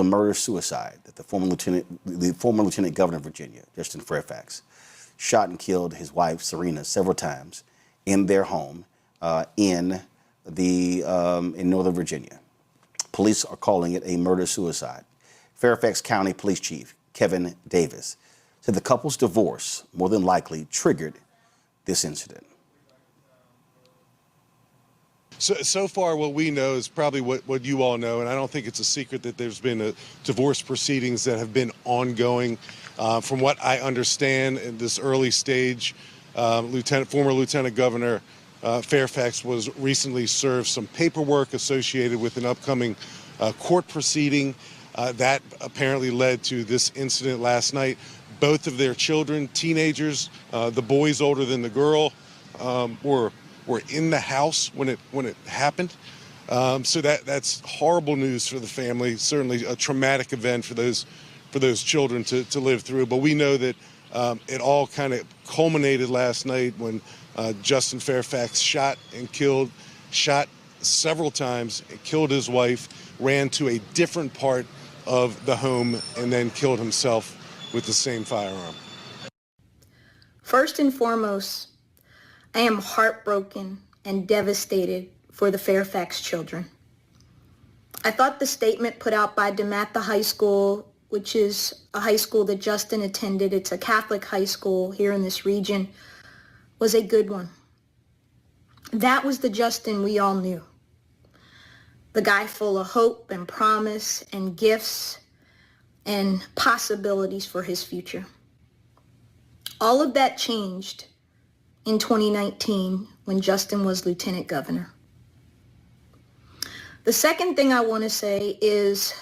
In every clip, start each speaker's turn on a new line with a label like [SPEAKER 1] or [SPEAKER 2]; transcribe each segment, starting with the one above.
[SPEAKER 1] a murder-suicide that the former lieutenant governor of Virginia, Justin Fairfax, shot and killed his wife Serena several times in their home in Northern Virginia. Police are calling it a murder-suicide. Fairfax County Police Chief Kevin Davis said the couple's divorce more than likely triggered this incident.
[SPEAKER 2] So far, what we know is probably what you all know, and I don't think it's a secret that there's been divorce proceedings that have been ongoing. From what I understand in this early stage, former Lieutenant Governor Fairfax was recently served some paperwork associated with an upcoming court proceeding. That apparently led to this incident last night. Both of their children, teenagers, the boys older than the girl, were in the house when it happened. So that's horrible news for the family. Certainly a traumatic event for those children to live through. But we know that it all kind of culminated last night when Justin Fairfax shot several times, and killed his wife, ran to a different part of the home, and then killed himself with the same firearm.
[SPEAKER 3] First and foremost, I am heartbroken and devastated for the Fairfax children. I thought the statement put out by DeMatha High School, which is a high school that Justin attended, it's a Catholic high school here in this region, was a good one. That was the Justin we all knew. The guy full of hope and promise and gifts and possibilities for his future. All of that changed in 2019 when Justin was lieutenant governor. The second thing I want to say is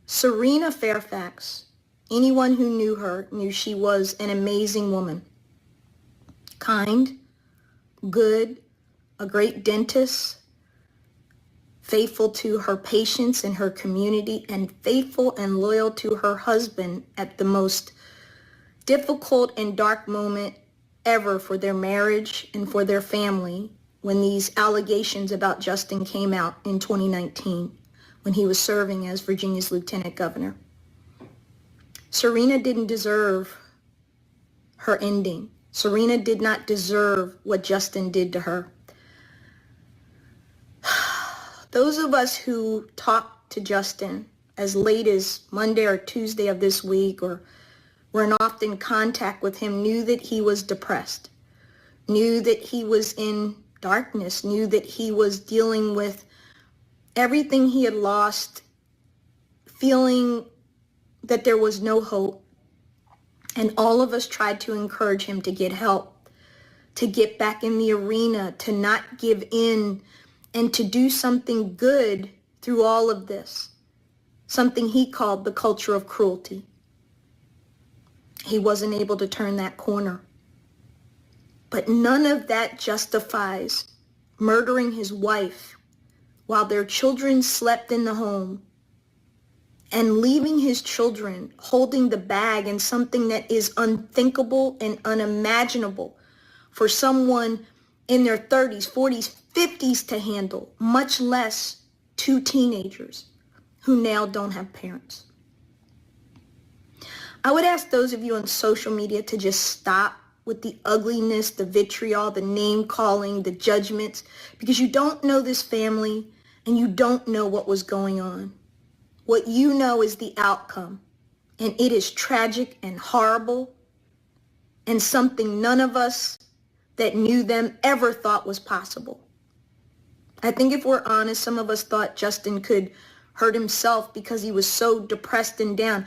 [SPEAKER 3] Serena Fairfax, anyone who knew her knew she was an amazing woman. Kind, good, a great dentist, faithful to her patients and her community, and faithful and loyal to her husband at the most difficult and dark moment ever for their marriage and for their family when these allegations about Justin came out in 2019 when he was serving as Virginia's lieutenant governor. Serena didn't deserve her ending. Serena did not deserve what Justin did to her. Those of us who talked to Justin as late as Monday or Tuesday of this week or were in often contact with him knew that he was depressed, knew that he was in darkness, knew that he was dealing with everything he had lost, feeling that there was no hope. And all of us tried to encourage him to get help, to get back in the arena, to not give in, and to do something good through all of this, something he called the culture of cruelty. He wasn't able to turn that corner. But none of that justifies murdering his wife while their children slept in the home and leaving his children holding the bag in something that is unthinkable and unimaginable for someone in their 30s, 40s, 50s to handle, much less two teenagers who now don't have parents. I would ask those of you on social media to just stop with the ugliness, the vitriol, the name calling, the judgments, because you don't know this family and you don't know what was going on. What you know is the outcome, and it is tragic and horrible and something none of us that knew them ever thought was possible. I think if we're honest, some of us thought Justin could hurt himself because he was so depressed and down.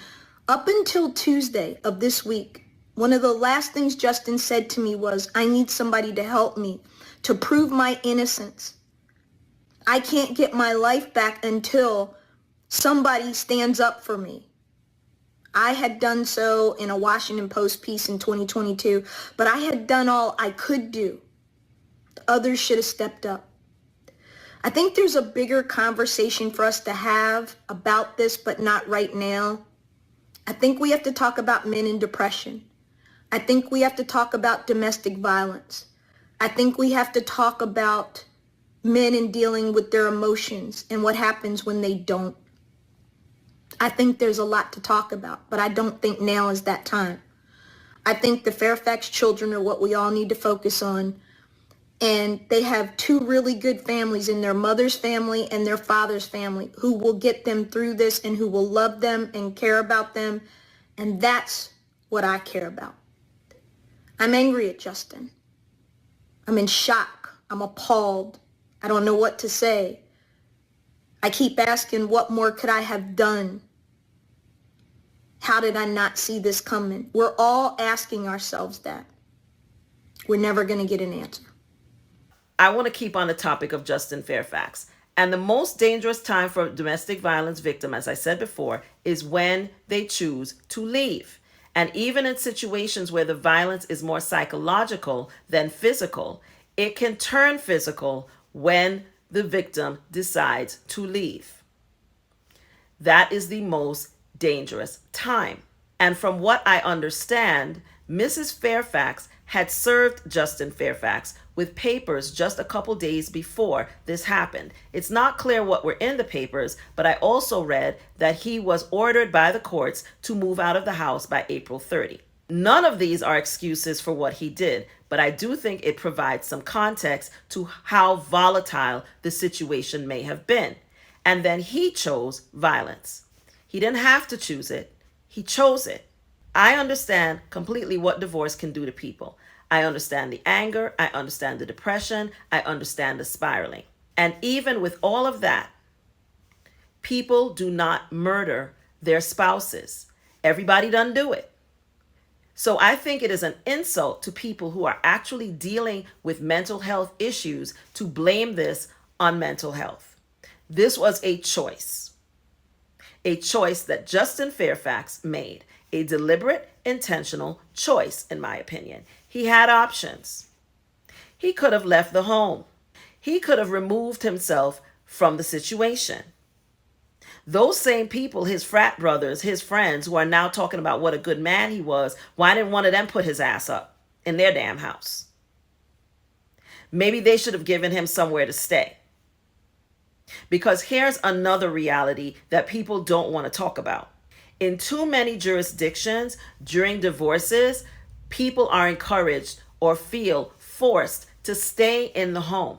[SPEAKER 3] Up until Tuesday of this week, one of the last things Justin said to me was, I need somebody to help me to prove my innocence. I can't get my life back until somebody stands up for me. I had done so in a Washington Post piece in 2022, but I had done all I could do. Others should have stepped up. I think there's a bigger conversation for us to have about this, but not right now. I think we have to talk about men in depression. I think we have to talk about domestic violence. I think we have to talk about men in dealing with their emotions and what happens when they don't. I think there's a lot to talk about, but I don't think now is that time. I think the Fairfax children are what we all need to focus on. And they have two really good families in their mother's family and their father's family who will get them through this and who will love them and care about them. And that's what I care about. I'm angry at Justin. I'm in shock. I'm appalled. I don't know what to say. I keep asking, what more could I have done? How did I not see this coming? We're all asking ourselves that. We're never going to get an answer.
[SPEAKER 4] I want to keep on the topic of Justin Fairfax. And the most dangerous time for a domestic violence victim, as I said before, is when they choose to leave. And even in situations where the violence is more psychological than physical, it can turn physical when the victim decides to leave. That is the most dangerous time. And from what I understand, Mrs. Fairfax had served Justin Fairfax with papers just a couple days before this happened. It's not clear what were in the papers, but I also read that he was ordered by the courts to move out of the house by April 30. None of these are excuses for what he did, but I do think it provides some context to how volatile the situation may have been. And then he chose violence. He didn't have to choose it. He chose it. I understand completely what divorce can do to people. I understand the anger. I understand the depression. I understand the spiraling. And even with all of that, people do not murder their spouses. Everybody doesn't do it. So I think it is an insult to people who are actually dealing with mental health issues to blame this on mental health. This was a choice that Justin Fairfax made, a deliberate, intentional choice, in my opinion. He had options. He could have left the home. He could have removed himself from the situation. Those same people, his frat brothers, his friends, who are now talking about what a good man he was, why didn't one of them put his ass up in their damn house? Maybe they should have given him somewhere to stay. Because here's another reality that people don't want to talk about. In too many jurisdictions, during divorces, people are encouraged or feel forced to stay in the home,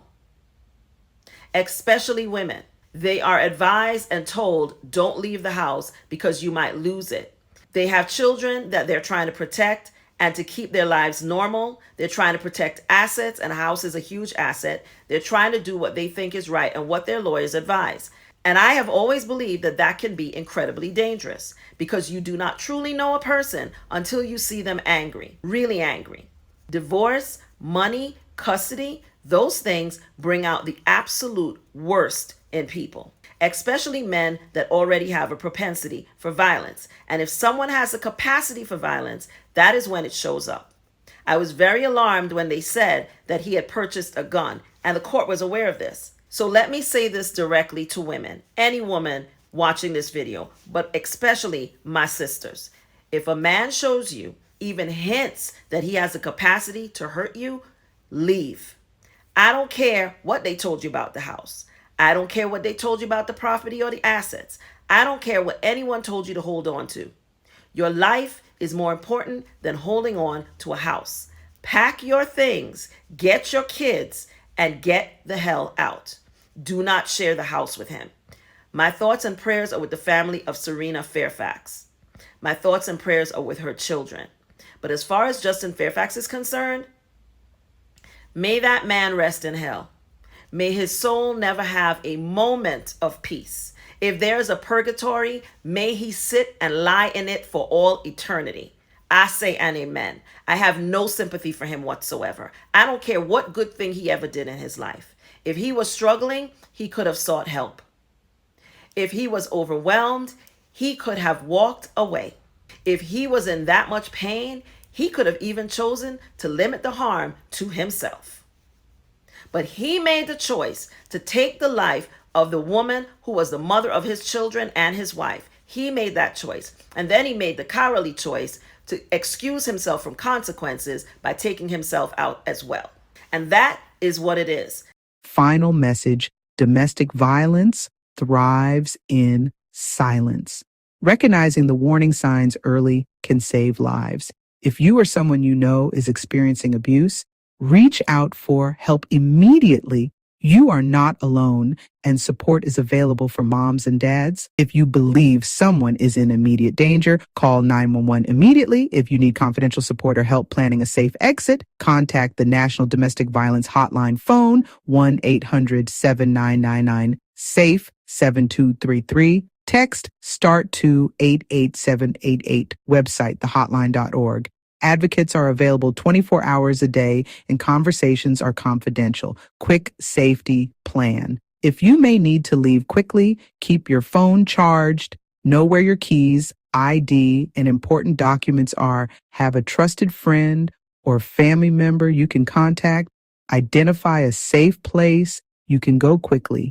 [SPEAKER 4] especially women. They are advised and told, don't leave the house because you might lose it. They have children that they're trying to protect and to keep their lives normal. They're trying to protect assets, and a house is a huge asset. They're trying to do what they think is right and what their lawyers advise. And I have always believed that that can be incredibly dangerous because you do not truly know a person until you see them angry, really angry. Divorce, money, custody, those things bring out the absolute worst in people, especially men that already have a propensity for violence. And if someone has a capacity for violence, that is when it shows up. I was very alarmed when they said that he had purchased a gun, and the court was aware of this. So let me say this directly to women, any woman watching this video, but especially my sisters. If a man shows you even hints that he has the capacity to hurt you, leave. I don't care what they told you about the house. I don't care what they told you about the property or the assets. I don't care what anyone told you to hold on to. Your life is more important than holding on to a house. Pack your things, get your kids, and get the hell out. Do not share the house with him. My thoughts and prayers are with the family of Serena Fairfax. My thoughts and prayers are with her children. But as far as Justin Fairfax is concerned, may that man rest in hell. May his soul never have a moment of peace. If there is a purgatory, may he sit and lie in it for all eternity. I say an amen. I have no sympathy for him whatsoever. I don't care what good thing he ever did in his life. If he was struggling, he could have sought help. If he was overwhelmed, he could have walked away. If he was in that much pain, he could have even chosen to limit the harm to himself. But he made the choice to take the life of the woman who was the mother of his children and his wife. He made that choice. And then he made the cowardly choice to excuse himself from consequences by taking himself out as well. And that is what it is.
[SPEAKER 5] Final message: domestic violence thrives in silence. Recognizing the warning signs early can save lives. If you or someone you know is experiencing abuse, reach out for help immediately. You are not alone, and support is available for moms and dads. If you believe someone is in immediate danger, call 911 immediately. If you need confidential support or help planning a safe exit, contact the National Domestic Violence Hotline phone 1-800-7999-SAFE 7233. Text START to 88788. Website thehotline.org. Advocates are available 24 hours a day and conversations are confidential. Quick safety plan. If you may need to leave quickly, keep your phone charged, know where your keys, ID, and important documents are, have a trusted friend or family member you can contact, identify a safe place you can go quickly.